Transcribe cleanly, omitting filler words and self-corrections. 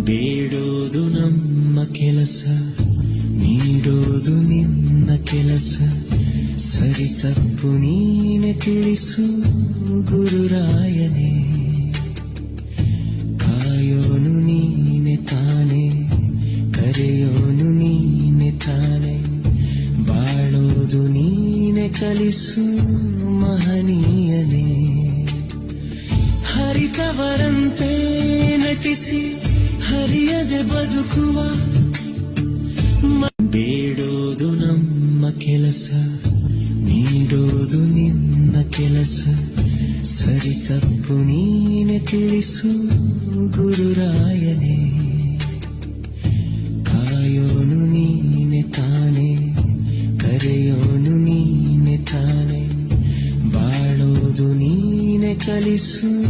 ಬೇಡೋದು ನಮ್ಮ ಕೆಲಸ, ನೀಡೋದು ನಿನ್ನ ಕೆಲಸ. ಸರಿ ತಪ್ಪು ನೀನೆ ತಿಳಿಸು ಗುರುರಾಯನೇ. ಕಾಯೋನು ನೀನೆ ತಾನೆ, ಕರೆಯೋನು ನೀನೆ ತಾನೆ. ಬಾಳೋದು ನೀನೆ ಕಲಿಸು ಮಹನೀಯನೇ. ಹರಿತವರಂತೆ ನಟಿಸಿ ಹರಿಯದೆ ಬದುಕುವ. ಬೇಡೋದು ನಮ್ಮ ಕೆಲಸ, ನೀಡೋದು ನಿನ್ನ ಕೆಲಸ. ಸರಿ ತಪ್ಪು ನೀನೆ ತಿಳಿಸು ಗುರುರಾಯನೇ. ಕಾಯೋನು ನೀನೆ ತಾನೆ, ಕರೆಯೋನು ನೀನೆ ತಾನೆ. ಬಾಳೋದು ನೀನೆ ಕಲಿಸು